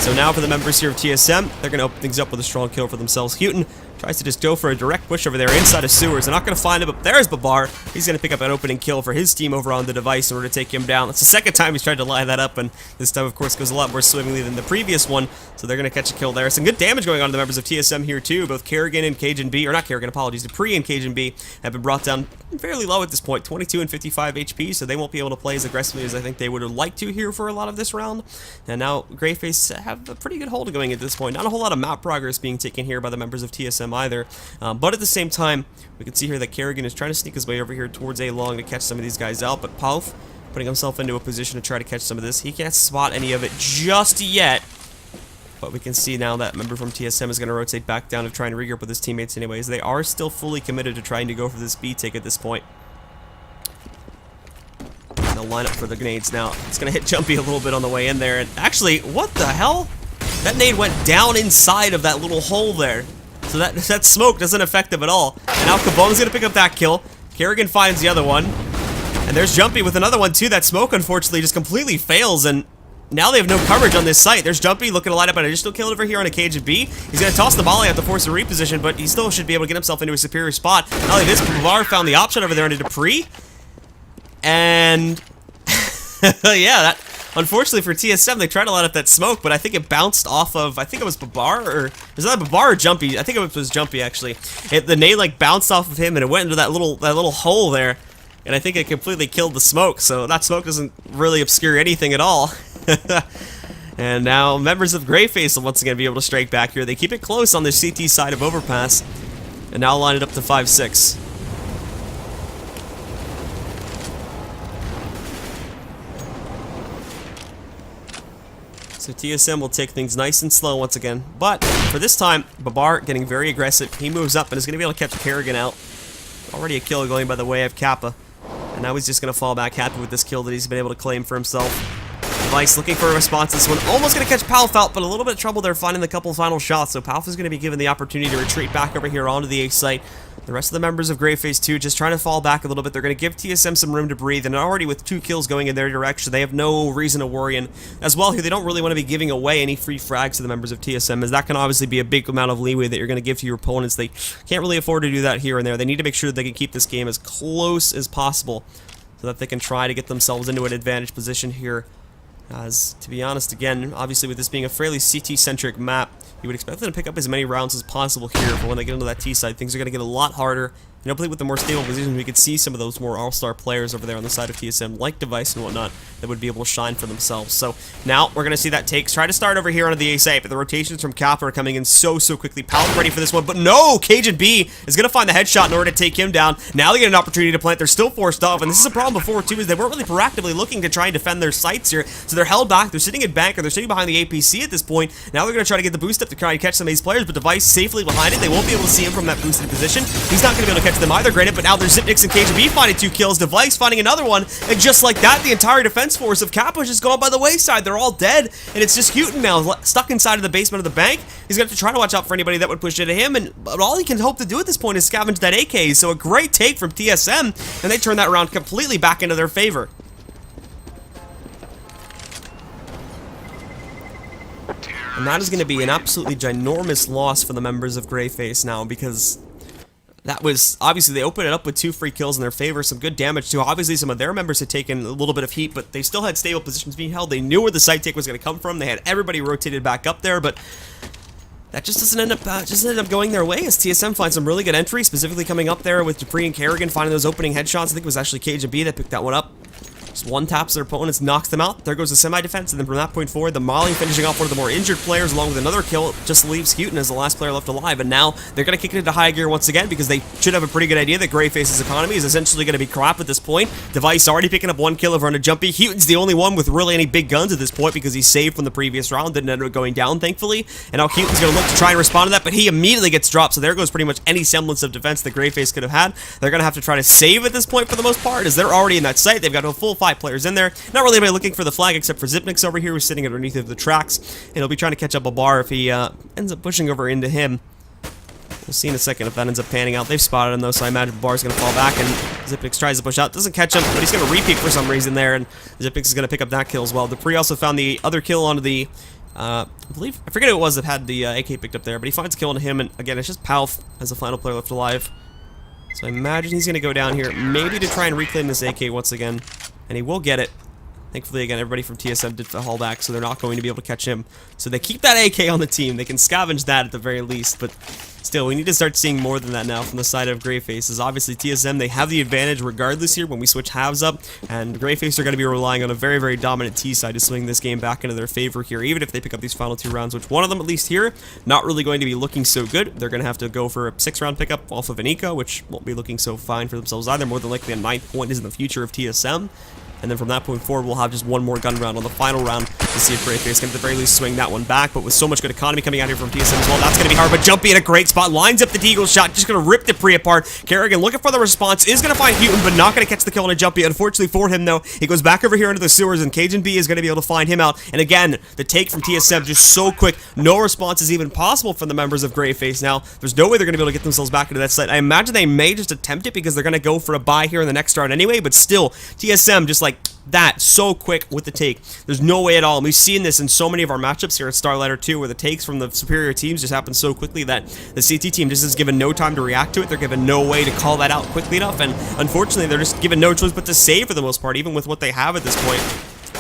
So now for the members here of TSM, they're going to open things up with a strong kill for themselves. Houghton tries to just go for a direct push over there inside of sewers. They're not going to find him, but there's Babar. He's going to pick up an opening kill for his team over on the device in order to take him down. That's the second time he's tried to line that up, and this time, of course, goes a lot more swimmingly than the previous one. So they're going to catch a kill there. Some good damage going on to the members of TSM here, too. Both Kerrigan and Cajun B, or not Kerrigan, apologies, Dupree and Cajun B have been brought down fairly low at this point, 22 and 55 HP, so they won't be able to play as aggressively as I think they would have liked to here for a lot of this round. And now GreyFace have a pretty good hold going at this point. Not a whole lot of map progress being taken here by the members of TSM either. But at the same time, we can see here that Kerrigan is trying to sneak his way over here towards A long to catch some of these guys out, but Palf putting himself into a position to try to catch some of this. He can't spot any of it just yet, but we can see now that member from TSM is going to rotate back down to try and regroup with his teammates anyways. They are still fully committed to trying to go for this B take at this point. They'll line up for the grenades now. It's going to hit Jumpy a little bit on the way in there, and actually, what the hell? That nade went down inside of that little hole there. So that smoke doesn't affect them at all. And now Kabone's going to pick up that kill. Kerrigan finds the other one. And there's Jumpy with another one too. That smoke unfortunately just completely fails, and now they have no coverage on this site. There's Jumpy looking to light up an additional kill over here on a Cajun B. He's going to toss the volley out to force a reposition, but he still should be able to get himself into a superior spot. Not only this, Bavar found the option over there into Dupree. And yeah, that unfortunately for TSM, they tried to light up that smoke, but I think it bounced off of, I think it was Babar, or was that Babar or Jumpy? I think it was Jumpy actually. The nade like bounced off of him and it went into that little hole there. And I think it completely killed the smoke, so that smoke doesn't really obscure anything at all. And now members of GreyFace will once again be able to strike back here. They keep it close on the CT side of Overpass, and now line it up to 5-6. So TSM will take things nice and slow once again. But for this time, Babar getting very aggressive. He moves up and is going to be able to catch Kerrigan out. Already a kill going by the way of Kappa. And now he's just going to fall back happy with this kill that he's been able to claim for himself. Device looking for a response to this one. Almost going to catch Palf out, but a little bit of trouble there finding the couple final shots. So Palf is going to be given the opportunity to retreat back over here onto the A site. The rest of the members of GreyFace 2 just trying to fall back a little bit. They're going to give TSM some room to breathe, and already with 2 kills going in their direction, they have no reason to worry. And as well here, they don't really want to be giving away any free frags to the members of TSM, as that can obviously be a big amount of leeway that you're going to give to your opponents. They can't really afford to do that here and there. They need to make sure that they can keep this game as close as possible so that they can try to get themselves into an advantage position here. As, to be honest, again, obviously with this being a fairly CT-centric map, you would expect them to pick up as many rounds as possible here, but when they get into that T side, things are going to get a lot harder. And hopefully with the more stable positions, we could see some of those more all-star players over there on the side of TSM, like Device and whatnot, that would be able to shine for themselves. So now we're going to see that takes. Try to start over here on the A site, but the rotations from Kappa are coming in so quickly. Palf ready for this one, but no! Cajun B is going to find the headshot in order to take him down. Now they get an opportunity to plant. They're still forced off, and this is a problem before, too, is they weren't really proactively looking to try and defend their sites here, so they're held back. They're sitting in bank, or they're sitting behind the APC at this point. Now they're going to try to get the boost up to try and catch some of these players, but Device safely behind it. They won't be able to see him from that boosted position. He's not going to be able to catch them either, granted, but now there's Zipnix and Cajun B finding 2 kills, Device finding another one, and just like that, the entire defense force of Kappa just gone by the wayside. They're all dead, and it's just Houghton now, stuck inside of the basement of the bank. He's going to have to try to watch out for anybody that would push into him, but all he can hope to do at this point is scavenge that AK, so a great take from TSM, and they turn that round completely back into their favor. And that is going to be an absolutely ginormous loss for the members of GreyFace now, because that was, obviously, they opened it up with 2 free kills in their favor, some good damage too. Obviously, some of their members had taken a little bit of heat, but they still had stable positions being held. They knew where the site take was going to come from. They had everybody rotated back up there, but that just doesn't end up going their way, as TSM finds some really good entries, specifically coming up there with Dupree and Kerrigan finding those opening headshots. I think it was actually Cajun B that picked that one up. Just one taps their opponents, knocks them out. There goes the semi-defense, and then from that point forward, the Molly finishing off one of the more injured players along with another kill just leaves Houghton as the last player left alive. And now they're going to kick it into high gear once again because they should have a pretty good idea that GreyFace's economy is essentially going to be crap at this point. Device already picking up one kill over on a Jumpy. Houghton's the only one with really any big guns at this point because he's saved from the previous round, didn't end up going down, thankfully. And now Houghton's going to look to try and respond to that, but he immediately gets dropped, so there goes pretty much any semblance of defense that GreyFace could have had. They're going to have to try to save at this point for the most part, as they're already in that site. They've got a full 5 players in there. Not really anybody looking for the flag except for Zipnik's over here, who's sitting underneath of the tracks, and he'll be trying to catch up a bar if he ends up pushing over into him. We'll see in a second if that ends up panning out. They've spotted him though, so I imagine Bar's going to fall back, and Zipnix tries to push out. Doesn't catch him, but he's going to repeat for some reason there, and Zipnix is going to pick up that kill as well. Dupree also found the other kill onto the, I forget who it was that had the AK picked up there, but he finds a kill on him, and again, it's just Palf as the final player left alive. So I imagine he's going to go down here, maybe to try and reclaim this AK once again, and he will get it. Thankfully, again, everybody from TSM did the haul back, so they're not going to be able to catch him. So they keep that AK on the team. They can scavenge that at the very least, but still, we need to start seeing more than that now from the side of GreyFace. As obviously, TSM, they have the advantage regardless here when we switch halves up, and GreyFace are going to be relying on a very, very dominant T side to swing this game back into their favor here, even if they pick up these final 2 rounds, which one of them, at least here, not really going to be looking so good. They're going to have to go for a 6-round pickup off of an Eco, which won't be looking so fine for themselves either. More than likely, a 9th point is in the future of TSM. And then from that point forward, we'll have just one more gun round on the final round to see if GreyFace can at the very least swing that one back. But with so much good economy coming out here from TSM as well, that's going to be hard. But Jumpy in a great spot, lines up the Deagle shot, just going to rip Dupree apart. Kerrigan looking for the response, is going to find Houghton, but not going to catch the kill on a Jumpy. Unfortunately for him, though, he goes back over here into the sewers, and Cajun B is going to be able to find him out. And again, the take from TSM just so quick, no response is even possible from the members of GreyFace now. There's no way they're going to be able to get themselves back into that site. I imagine they may just attempt it because they're going to go for a buy here in the next round anyway, but still, TSM just like that so quick with the take. There's no way at all. And we've seen this in so many of our matchups here at Starlighter 2, where the takes from the superior teams just happen so quickly that the CT team just is given no time to react to it. They're given no way to call that out quickly enough, and unfortunately they're just given no choice but to save for the most part, even with what they have at this point.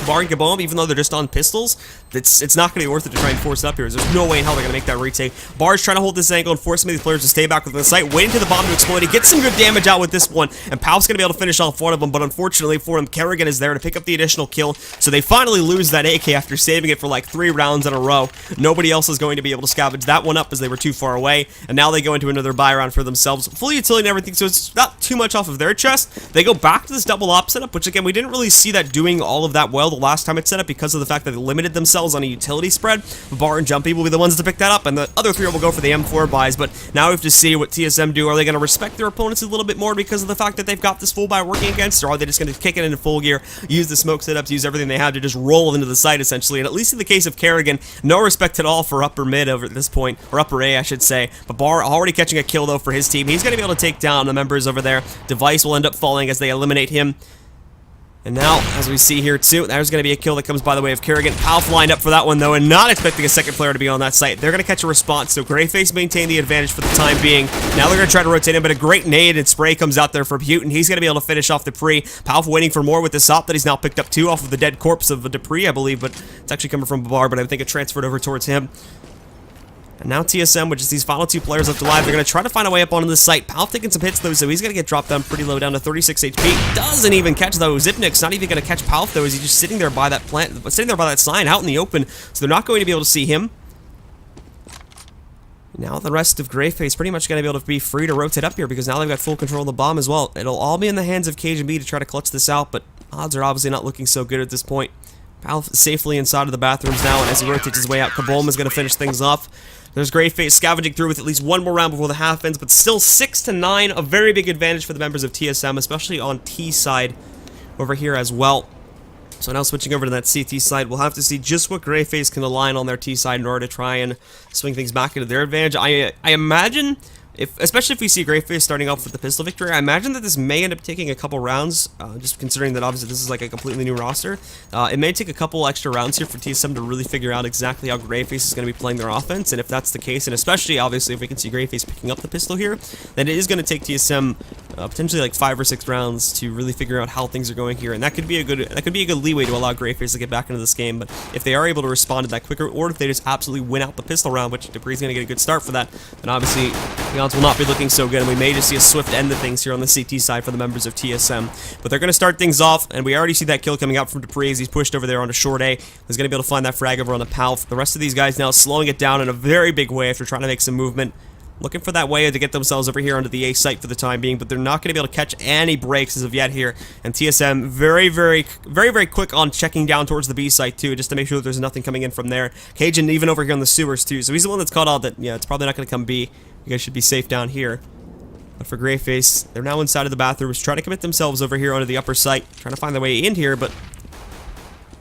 Bar and Gabom, even though they're just on pistols, it's not going to be worth it to try and force it up here. There's no way in hell they're going to make that retake. Bar's trying to hold this angle and force some of these players to stay back within the site, waiting for the bomb to explode. He gets some good damage out with this one, and Palf's going to be able to finish off one of them, but unfortunately for him, Kerrigan is there to pick up the additional kill, so they finally lose that AK after saving it for like 3 rounds in a row. Nobody else is going to be able to scavenge that one up as they were too far away, and now they go into another buy round for themselves. Full utility and everything, so it's not too much off of their chest. They go back to this double op setup, which again, we didn't really see that doing all of that well the last time it's set up, because of the fact that they limited themselves on a utility spread. Bar and Jumpy will be the ones to pick that up, and the other 3 will go for the M4 buys, but now we have to see what TSM do. Are they going to respect their opponents a little bit more because of the fact that they've got this full buy working against, or are they just going to kick it into full gear, use the smoke setups, use everything they have to just roll into the site, essentially? And at least in the case of Kerrigan, no respect at all for upper mid over at this point, or upper A, I should say. But Bar already catching a kill, though, for his team. He's going to be able to take down the members over there. Device will end up falling as they eliminate him. And now, as we see here too, there's going to be a kill that comes by the way of Kerrigan. Palf lined up for that one though, and not expecting a second player to be on that site. They're going to catch a response, so GreyFace maintain the advantage for the time being. Now they're going to try to rotate him, but a great nade and spray comes out there for Houghton. He's going to be able to finish off Dupree. Palf waiting for more with this op that he's now picked up 2 off of the dead corpse of Dupree, I believe, but it's actually coming from Babar, but I think it transferred over towards him. And now TSM, with just these final 2 players left alive, they're going to try to find a way up onto the site. Palf taking some hits, though, so he's going to get dropped down pretty low, down to 36 HP. Doesn't even catch, though. Zipnik's not even going to catch Palf, though, as he's just sitting there by that sitting there by that sign out in the open, so they're not going to be able to see him. Now the rest of GreyFace pretty much going to be able to be free to rotate up here, because now they've got full control of the bomb as well. It'll all be in the hands of Cajun B to try to clutch this out, but odds are obviously not looking so good at this point. Palf safely inside of the bathrooms now, and as he rotates his way out, Kabom is going to finish things off. There's GreyFace scavenging through with at least one more round before the half ends, but still 6-9, a very big advantage for the members of TSM, especially on T side over here as well. So now switching over to that CT side, we'll have to see just what GreyFace can align on their T side in order to try and swing things back into their advantage. I imagine, especially if we see GreyFace starting off with the pistol victory, I imagine that this may end up taking a couple rounds, just considering that obviously this is like a completely new roster. It may take a couple extra rounds here for TSM to really figure out exactly how GreyFace is going to be playing their offense, and if that's the case, and especially obviously if we can see GreyFace picking up the pistol here, then it is going to take TSM potentially like 5 or 6 rounds to really figure out how things are going here, and that could be a good leeway to allow GreyFace to get back into this game. But if they are able to respond to that quicker, or if they just absolutely win out the pistol round, which Dupree's going to get a good start for that, then obviously The odds will not be looking so good, and we may just see a swift end of things here on the CT side for the members of TSM. But they're going to start things off, and we already see that kill coming out from Dupree as he's pushed over there on a short A. He's going to be able to find that frag over on the PAL. The rest of these guys now slowing it down in a very big way after trying to make some movement. Looking for that way to get themselves over here onto the A site for the time being, but they're not going to be able to catch any breaks as of yet here. And TSM very quick on checking down towards the B site too, just to make sure that there's nothing coming in from there. Cajun even over here on the sewers too, so he's the one that's caught out that, yeah, it's probably not going to come B. You guys should be safe down here. But for GreyFace, they're now inside of the bathrooms, trying to commit themselves over here onto the upper site, trying to find their way in here, but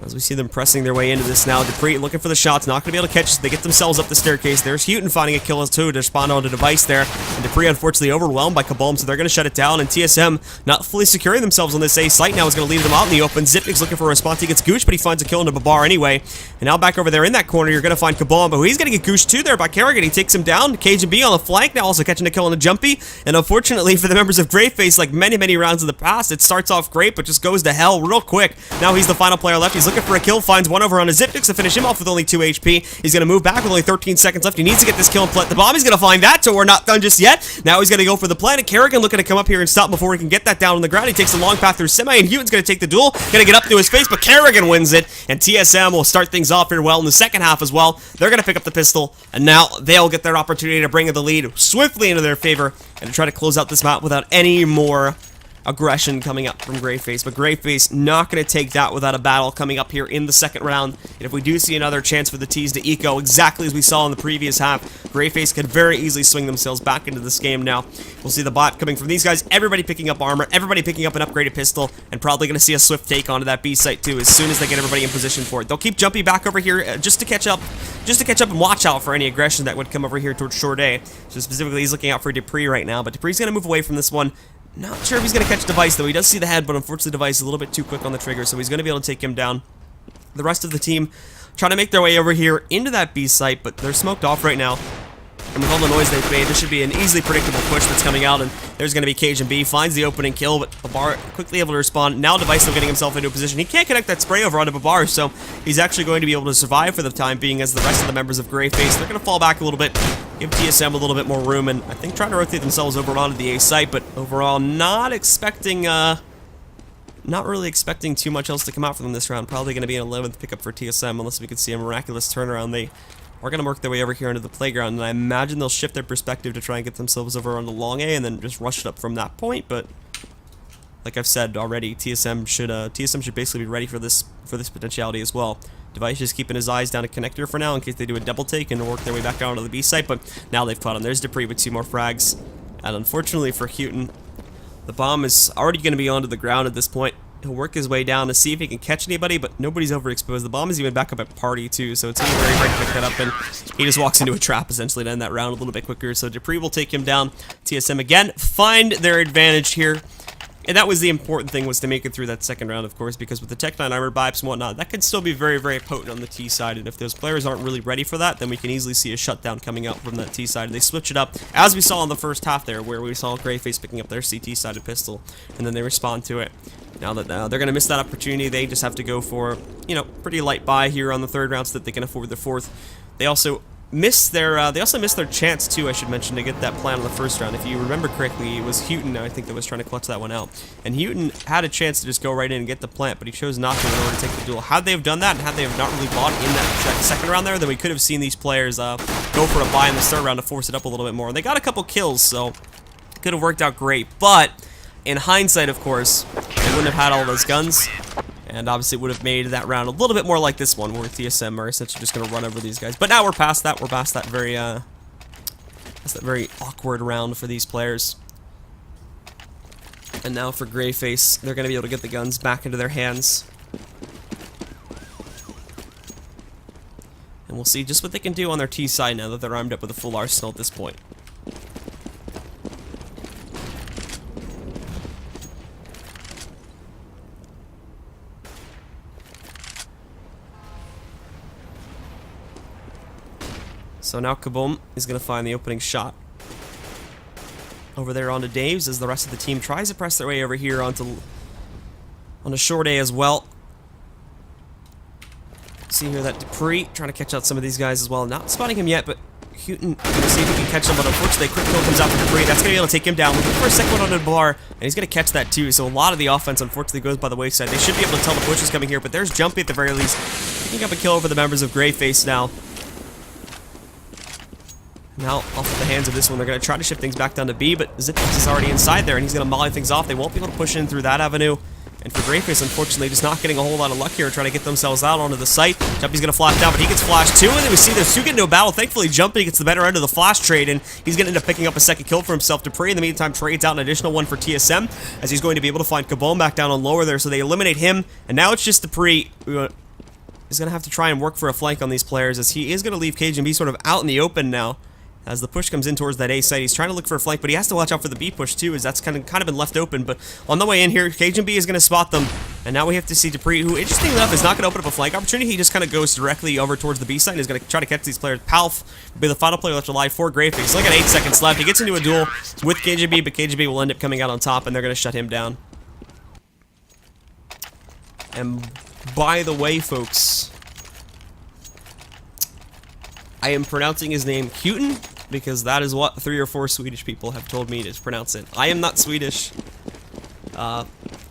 as we see them pressing their way into this now, Dupree looking for the shots, not going to be able to catch us. They get themselves up the staircase. There's Houghton finding a kill as too to spawn on the device there. And Dupree unfortunately overwhelmed by Kaboom, so they're going to shut it down. And TSM not fully securing themselves on this A site now is going to leave them out in the open. Zipnik's looking for a response. He gets gooshed, but he finds a kill into Babar anyway. And now back over there in that corner, you're going to find Kaboom, but he's going to get gooshed too there by Kerrigan. He takes him down. Cajun B on the flank, now also catching a kill on a jumpy. And unfortunately for the members of GreyFace, like many rounds in the past, it starts off great, but just goes to hell real quick. Now he's the final player left. He's looking for a kill, finds one over on a Zipnix to finish him off with only 2 HP. He's going to move back with only 13 seconds left. He needs to get this kill and plant the bomb. He's going to find that, so we're not done just yet. Now he's going to go for the plant. Kerrigan looking to come up here and stop before he can get that down on the ground. He takes a long path through Semi, and Houghton's going to take the duel. Going to get up to his face, but Kerrigan wins it, and TSM will start things off here well in the second half as well. They're going to pick up the pistol, and now they'll get their opportunity to bring the lead swiftly into their favor and to try to close out this map without any more aggression coming up from GreyFace, but GreyFace not going to take that without a battle coming up here in the second round. And if we do see another chance for the T's to eco exactly as we saw in the previous half, GreyFace could very easily swing themselves back into this game now. We'll see the bot coming from these guys, everybody picking up armor, everybody picking up an upgraded pistol, and probably going to see a swift take onto that B site too as soon as they get everybody in position for it. They'll keep jumping back over here just to catch up and watch out for any aggression that would come over here towards short A. So specifically, he's looking out for Dupree right now, but Dupree's going to move away from this one. Not sure if he's going to catch Device, though. He does see the head, but unfortunately Device is a little bit too quick on the trigger, so he's going to be able to take him down. The rest of the team trying to make their way over here into that B site, but they're smoked off right now. And with all the noise they've made, this should be an easily predictable push that's coming out, and there's going to be Cajun B. Finds the opening kill, but Babar quickly able to respond. Now Device still getting himself into a position. He can't connect that spray over onto Babar, so he's actually going to be able to survive for the time being as the rest of the members of GreyFace. They're going to fall back a little bit, give TSM a little bit more room, and I think trying to rotate themselves over onto the A site, but overall not really expecting too much else to come out from them this round. Probably going to be an 11th pickup for TSM unless we could see a miraculous turnaround. They are going to work their way over here into the playground, and I imagine they'll shift their perspective to try and get themselves over on the long A and then just rush it up from that point. But like I've said already, TSM should basically be ready for this potentiality as well. Device just keeping his eyes down a connector for now in case they do a double take and work their way back down to the B site, but now they've caught him. There's Dupree with 2 more frags, and unfortunately for Houghton, the bomb is already going to be onto the ground at this point. He'll work his way down to see if he can catch anybody, but nobody's overexposed. The bomb is even back up at party too, so it's very hard to pick that up, and he just walks into a trap essentially to end that round a little bit quicker. So Dupree will take him down. TSM again find their advantage here. And that was the important thing, was to make it through that second round, of course, because with the Tech 9 armor bipes and whatnot, that could still be very potent on the T side, and if those players aren't really ready for that, then we can easily see a shutdown coming out from that T side. They switch it up, as we saw in the first half there, where we saw GreyFace picking up their CT-sided pistol, and then they respond to it. Now that they're going to miss that opportunity, they just have to go for, you know, pretty light buy here on the third round so that they can afford the fourth. They also missed their chance too, I should mention, to get that plan on the first round. If you remember correctly, it was Houghton, I think, that was trying to clutch that one out. And Houghton had a chance to just go right in and get the plant, but he chose not to in order to take the duel. Had they have done that, and had they have not really bought in that second round there, then we could have seen these players go for a buy in the third round to force it up a little bit more. And they got a couple kills, so it could have worked out great. But in hindsight, of course, they wouldn't have had all those guns. And obviously it would have made that round a little bit more like this one, where TSM are essentially just going to run over these guys. But now we're past that. We're past that very awkward round for these players. And now for GreyFace, they're going to be able to get the guns back into their hands. And we'll see just what they can do on their T side now that they're armed up with a full arsenal at this point. So now Kaboom is going to find the opening shot over there onto Dave's as the rest of the team tries to press their way over here on a short A as well. See here that Dupree trying to catch out some of these guys as well. Not spotting him yet, but Houghton gonna see if he can catch him, but unfortunately, a quick kill comes out for Dupree. That's gonna be able to take him down. Looking for a second one on the bar, and he's gonna catch that too. So a lot of the offense, unfortunately, goes by the wayside. They should be able to tell the push is coming here, but there's Jumpy at the very least, picking up a kill over the members of GreyFace now. Now, off of the hands of this one, they're going to try to shift things back down to B, but Zipix is already inside there, and he's going to molly things off. They won't be able to push in through that avenue. And for GreyFace, unfortunately, just not getting a whole lot of luck here, trying to get themselves out onto the site. Jumpy's going to flash down, but he gets flashed too, and then we see there's two get into a battle. Thankfully, Jumpy gets the better end of the flash trade, and he's going to end up picking up a second kill for himself. Dupree, in the meantime, trades out an additional one for TSM, as he's going to be able to find Kabom back down on lower there, so they eliminate him, and now it's just Dupree who is going to have to try and work for a flank on these players, as he is going to leave KGB sort of out in the open now. As the push comes in towards that A site, he's trying to look for a flank, but he has to watch out for the B push too, as that's kind of been left open. But on the way in here, KGB is going to spot them, and now we have to see Dupree, who, interestingly enough, is not going to open up a flank opportunity. He just kind of goes directly over towards the B site and is going to try to catch these players. Palf will be the final player left alive for GreyFace. Look at 8 seconds left. He gets into a duel with KGB, but KGB will end up coming out on top, and they're going to shut him down. And by the way, folks, I am pronouncing his name Houghton, because that is what 3 or 4 Swedish people have told me to pronounce it. I am not Swedish, and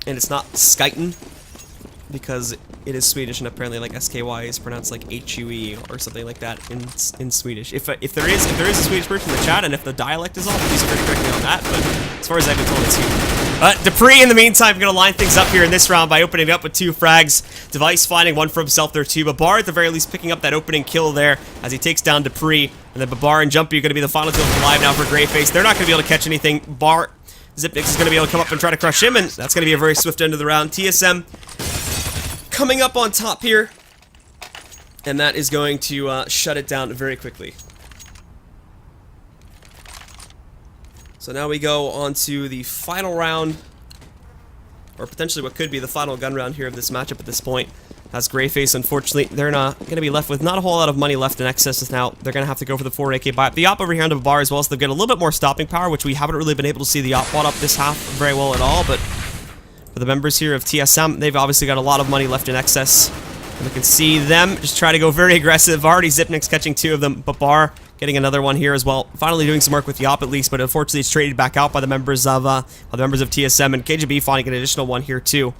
it's not Skyton, because it is Swedish, and apparently like SKY is pronounced like HUE or something like that in Swedish. If there is a Swedish person in the chat, and if the dialect is off, please correct me on that. But as far as I've been told, it's Houghton. Dupree, in the meantime, going to line things up here in this round by opening up with 2 frags. Device finding one for himself there too. Babar, at the very least, picking up that opening kill there as he takes down Dupree. And then Babar and Jumpy are going to be the final 2 alive now for GreyFace. They're not going to be able to catch anything. Zipix is going to be able to come up and try to crush him, and that's going to be a very swift end of the round. TSM coming up on top here, and that is going to shut it down very quickly. So now we go on to the final round, or potentially what could be the final gun round here of this matchup at this point. As GreyFace, unfortunately, they're not going to be left with not a whole lot of money left in excess now. They're going to have to go for the 4 AK buy up. The op over here on the bar as well, so they've got a little bit more stopping power, which we haven't really been able to see the op bought up this half very well at all. But for the members here of TSM, they've obviously got a lot of money left in excess. And we can see them just try to go very aggressive. Already Zipnik's catching 2 of them. Babar getting another one here as well. Finally doing some work with the op at least, but unfortunately it's traded back out by the members of TSM, and KGB finding an additional one here too.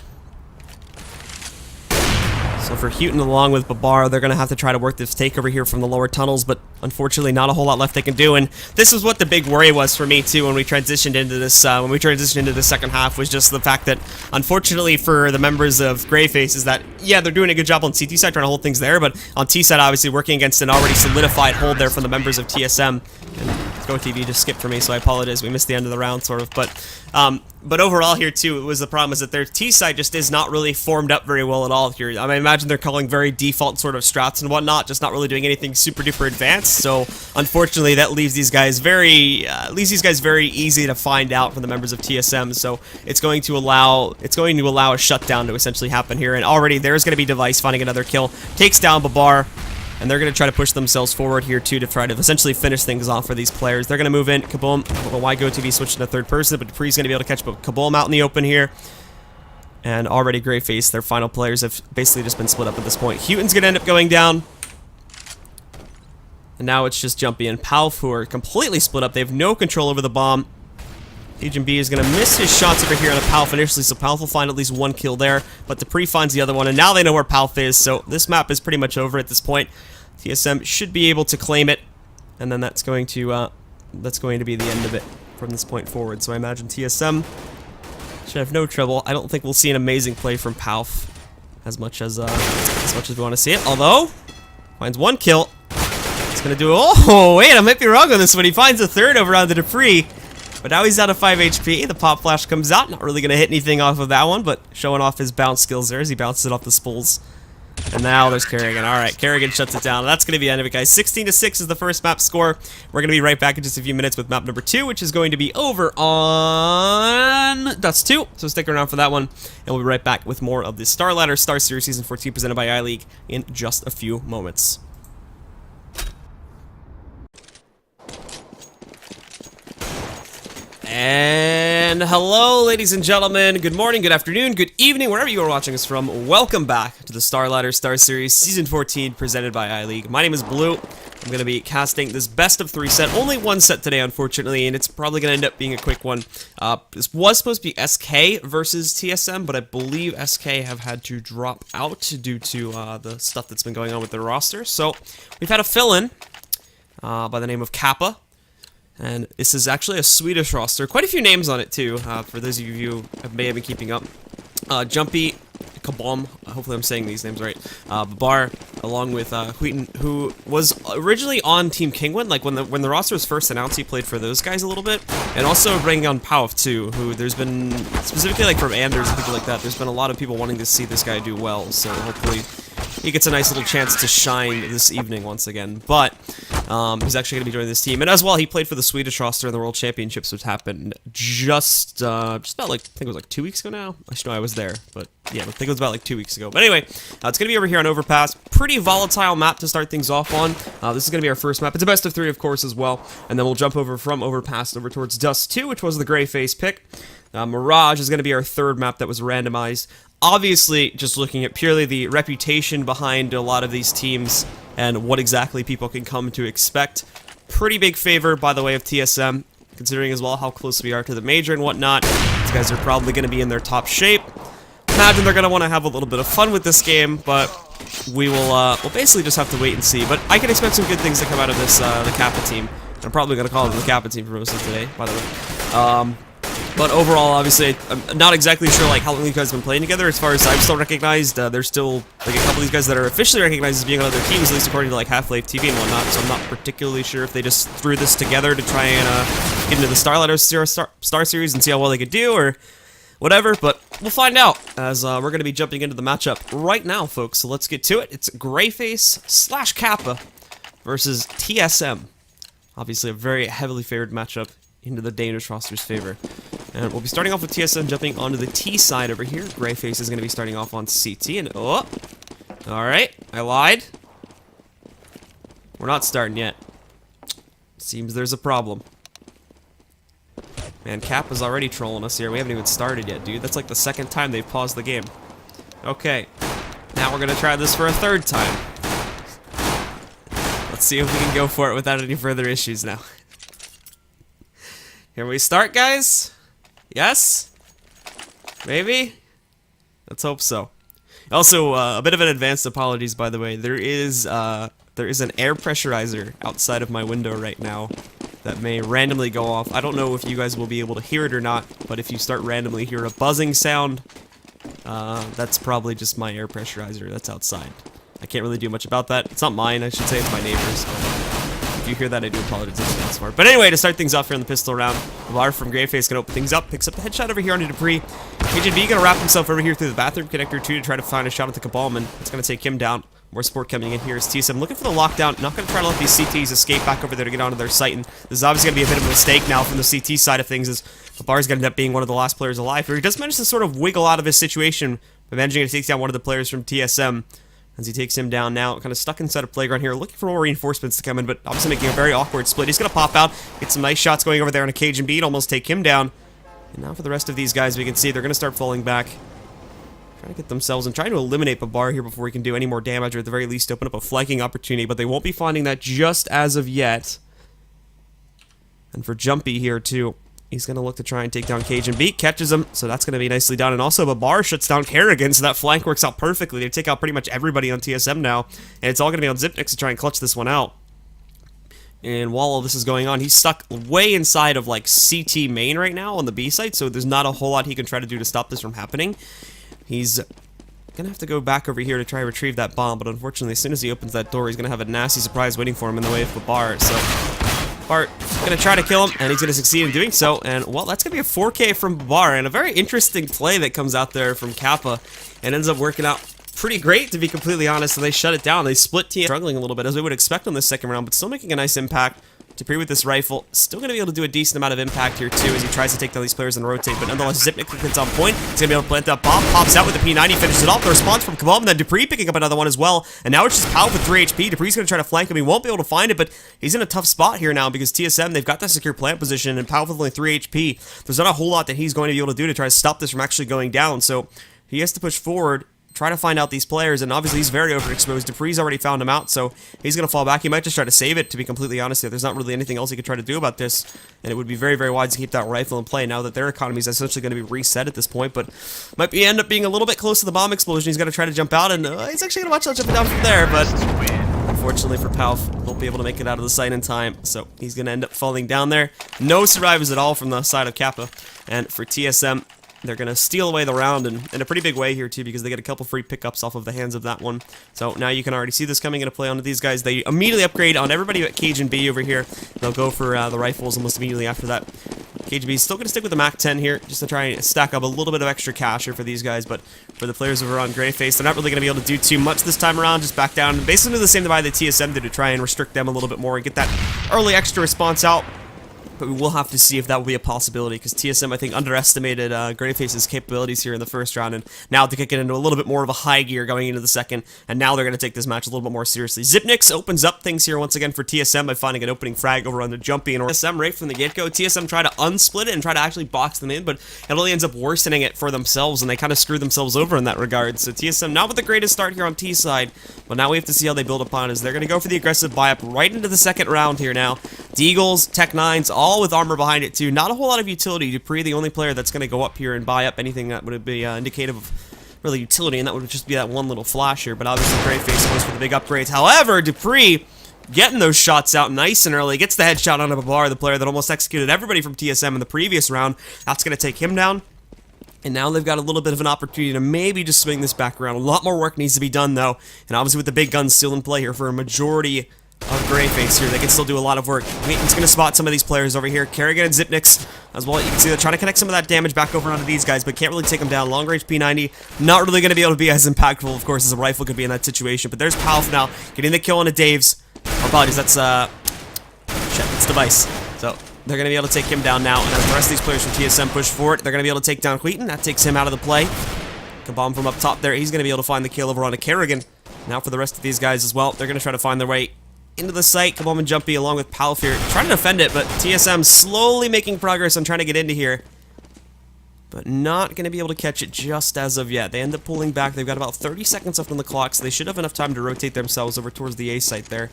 So for Houghton along with Babar, they're going to have to try to work this takeover here from the lower tunnels, but unfortunately not a whole lot left they can do. And this is what the big worry was for me too when we transitioned into this the second half, was just the fact that unfortunately for the members of GreyFace is that, yeah, they're doing a good job on CT side trying to hold things there, but on T side obviously working against an already solidified hold there from the members of TSM. And GoTV just skipped for me, so I apologize. We missed the end of the round, sort of. But overall here, too, it was the problem is that their T side just is not really formed up very well at all here. I mean, I imagine they're calling very default sort of strats and whatnot, just not really doing anything super duper advanced. So, unfortunately, that leaves these guys very easy to find out for the members of TSM. So, it's going to allow a shutdown to essentially happen here. And already there's going to be Device finding another kill, takes down Babar. And they're going to try to push themselves forward here, too, to try to essentially finish things off for these players. They're going to move in. Kabom, I don't know why GoTV switched to 3rd person, but Dupree's going to be able to catch Kabom out in the open here. And already GreyFace, their final players, have basically just been split up at this point. Houghton's going to end up going down. And now it's just Jumpy and Palf, who are completely split up. They have no control over the bomb. Agent B is going to miss his shots over here on a Palf initially, so Palf will find at least 1 kill there, but Dupree finds the other one, and now they know where Palf is, so this map is pretty much over at this point. TSM should be able to claim it, and then that's going to be the end of it from this point forward. So I imagine TSM should have no trouble. I don't think we'll see an amazing play from Palf as much as we want to see it, although finds 1 kill. It's going to do, oh wait, I might be wrong on this one. He finds a 3rd over on the Dupree. But now he's out of 5 HP. The pop flash comes out. Not really going to hit anything off of that one, but showing off his bounce skills there as he bounces it off the spools. And now there's Kerrigan. Alright, Kerrigan shuts it down. That's going to be the end of it, guys. 16-6 is the first map score. We're going to be right back in just a few minutes with map number 2, which is going to be over on Dust 2. So stick around for that one, and we'll be right back with more of the StarSeries Star Series Season 14 presented by iLeague in just a few moments. And hello, ladies and gentlemen. Good morning, good afternoon, good evening, wherever you are watching us from. Welcome back to the StarSeries Star Series Season 14 presented by iLeague. My name is Blue. I'm going to be casting this best of 3 set. Only one set today, unfortunately, and it's probably going to end up being a quick one. This was supposed to be SK versus TSM, but I believe SK have had to drop out due to the stuff that's been going on with their roster. So we've had a fill-in by the name of Kappa. And this is actually a Swedish roster. Quite a few names on it, too, for those of you who may have been keeping up. Jumpy, Kabom, hopefully I'm saying these names right, Babar, along with Wheaton, who was originally on Team Kingwin. Like, when the roster was first announced, he played for those guys a little bit. And also bringing on Pauv, too, who there's been, specifically like from Anders and people like that, there's been a lot of people wanting to see this guy do well. So hopefully he gets a nice little chance to shine this evening once again. But he's actually going to be joining this team. And as well, he played for the Swedish roster in the World Championships, which happened just about, like, I think it was like 2 weeks ago now. I should know I was there, but yeah, I think it was about like 2 weeks ago. But anyway, it's going to be over here on Overpass. Pretty volatile map to start things off on. This is going to be our first map. It's a best of 3, of course, as well. And then we'll jump over from Overpass over towards Dust 2, which was the GreyFace pick. Mirage is going to be our third map that was randomized. Obviously, just looking at purely the reputation behind a lot of these teams and what exactly people can come to expect. Pretty big favor by the way of TSM, considering as well how close we are to the major and whatnot. These guys are probably going to be in their top shape. Imagine they're going to want to have a little bit of fun with this game, but we will we'll basically just have to wait and see. But I can expect some good things to come out of this, the Kappa team. I'm probably going to call them the Kappa team for most of today, by the way. But overall, obviously, I'm not exactly sure like how long you guys have been playing together. As far as I've still recognized, there's still like a couple of these guys that are officially recognized as being on other teams, at least according to like Half-Life TV and whatnot. So I'm not particularly sure if they just threw this together to try and get into the StarSeries and see how well they could do or whatever. But we'll find out as we're going to be jumping into the matchup right now, folks. So let's get to it. It's GreyFace / Kappa versus TSM. Obviously, a very heavily favored matchup into the Danish roster's favor. And we'll be starting off with TSM jumping onto the T side over here. GreyFace is going to be starting off on CT, and oh! Alright, I lied. We're not starting yet. Seems there's a problem. Man, Kappa's already trolling us here. We haven't even started yet, dude. That's like the second time they've paused the game. Okay. Now we're going to try this for a third time. Let's see if we can go for it without any further issues now. Here we start, guys. Yes? Maybe? Let's hope so. Also, a bit of an advanced apologies, by the way. There is an air pressurizer outside of my window right now that may randomly go off. I don't know if you guys will be able to hear it or not, but if you start randomly hear a buzzing sound, that's probably just my air pressurizer that's outside. I can't really do much about that. It's not mine, I should say, it's my neighbor's. If you hear that, I do apologize in advance for it. But anyway, to start things off here on the pistol round, Lar from GreyFace gonna open things up, picks up the headshot over here onto Dupree. KJB gonna wrap himself over here through the bathroom connector too to try to find a shot at the Kabal, and it's gonna take him down. More support coming in here is TSM looking for the lockdown. Not gonna try to let these CTs escape back over there to get onto their site, and this is obviously gonna be a bit of a mistake now from the CT side of things, as Babar's gonna end up being one of the last players alive. But he does manage to sort of wiggle out of his situation by managing to take down one of the players from TSM. As he takes him down now, kind of stuck inside a playground here, looking for more reinforcements to come in, but obviously making a very awkward split. He's going to pop out, get some nice shots going over there on a cage and beat, almost take him down. And now for the rest of these guys, we can see they're going to start falling back. Trying to get themselves and trying to eliminate Babar here before he can do any more damage, or at the very least open up a flanking opportunity, but they won't be finding that just as of yet. And for Jumpy here, too. He's going to look to try and take down Cage and Beat, catches him, so that's going to be nicely done. And also, Babar shuts down Kerrigan, so that flank works out perfectly. They take out pretty much everybody on TSM now, and it's all going to be on Zipnix to try and clutch this one out. And while all this is going on, he's stuck way inside of, like, CT main right now on the B site, so there's not a whole lot he can try to do to stop this from happening. He's gonna have to go back over here to try and retrieve that bomb, but unfortunately, as soon as he opens that door, he's gonna have a nasty surprise waiting for him in the way of Babar, so Bart gonna try to kill him, and he's gonna succeed in doing so, and well, that's gonna be a 4K from Babar, and a very interesting play that comes out there from Kappa, and ends up working out pretty great, to be completely honest, and they shut it down. They split team, struggling a little bit, as we would expect on this second round, but still making a nice impact. Dupree with this rifle, still going to be able to do a decent amount of impact here too as he tries to take down these players and rotate, but nonetheless Zipnik gets on point. He's going to be able to plant that bomb, pops out with the P90, finishes it off. The response from Kabal, and then Dupree picking up another one as well, and now it's just Powell with 3 HP. Dupree's going to try to flank him. He won't be able to find it, but he's in a tough spot here now because TSM, they've got that secure plant position, and Powell with only 3 HP. There's not a whole lot that he's going to be able to do to try to stop this from actually going down, so he has to push forward, try to find out these players, and obviously he's very overexposed. Dupree's already found him out, so he's going to fall back. He might just try to save it, to be completely honest here. There's not really anything else he could try to do about this, and it would be very, very wise to keep that rifle in play now that their economy is essentially going to be reset at this point, but might end up being a little bit close to the bomb explosion. He's going to try to jump out, and he's actually going to watch out jumping down from there, but unfortunately for Palf, won't be able to make it out of the site in time, so he's going to end up falling down there. No survivors at all from the side of Kappa, and for TSM, they're going to steal away the round in a pretty big way here, too, because they get a couple free pickups off of the hands of that one. So now you can already see this coming into play onto these guys. They immediately upgrade on everybody at Cage and B over here. They'll go for the rifles almost immediately after that. Cage B is still going to stick with the MAC-10 here, just to try and stack up a little bit of extra cash here for these guys, but for the players over on GreyFace, they're not really going to be able to do too much this time around, just back down, basically the same divide that TSM did to try and restrict them a little bit more and get that early extra response out. But we will have to see if that will be a possibility, because TSM, I think, underestimated GreyFace's capabilities here in the first round, and now to kick it into a little bit more of a high gear going into the second, and now they're going to take this match a little bit more seriously. Zipnix opens up things here once again for TSM by finding an opening frag over on the Jumpy, and TSM right from the get-go. TSM try to unsplit it and try to actually box them in, but it only ends up worsening it for themselves, and they kind of screw themselves over in that regard. So TSM, not with the greatest start here on T side, but now we have to see how they build upon it, as they're going to go for the aggressive buy-up right into the second round here now. Deagles, Tech 9s, all with armor behind it too. Not a whole lot of utility. Dupree, the only player that's going to go up here and buy up anything that would be indicative of really utility, and that would just be that one little flash here. But obviously GreyFace goes for the big upgrades. However, Dupree getting those shots out nice and early, gets the headshot on Babar, the player that almost executed everybody from TSM in the previous round. That's going to take him down. And now they've got a little bit of an opportunity to maybe just swing this back around. A lot more work needs to be done, though. And obviously with the big guns still in play here for a majority of GreyFace here, they can still do a lot of work. Wheaton's going to spot some of these players over here. Kerrigan and Zipnix as well. You can see they're trying to connect some of that damage back over onto these guys, but can't really take them down. Long range P90, not really going to be able to be as impactful, of course, as a rifle could be in that situation. But there's Palf now, getting the kill on a Dave's. Oh, apologies, that's, shit, it's Device. So they're going to be able to take him down now, and as the rest of these players from TSM push forward, they're going to be able to take down Wheaton. That takes him out of the play. Kabomb from up top there. He's going to be able to find the kill over onto Kerrigan. Now for the rest of these guys as well, they're going to try to find their way into the site. Kabomb and Jumpy along with Palf here, trying to defend it, but TSM slowly making progress on trying to get into here, but not going to be able to catch it just as of yet. They end up pulling back. They've got about 30 seconds left on the clock, so they should have enough time to rotate themselves over towards the A site there.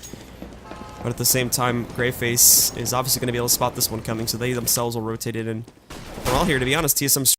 But at the same time, GreyFace is obviously going to be able to spot this one coming, so they themselves will rotate it in. We're all here, to be honest. TSM's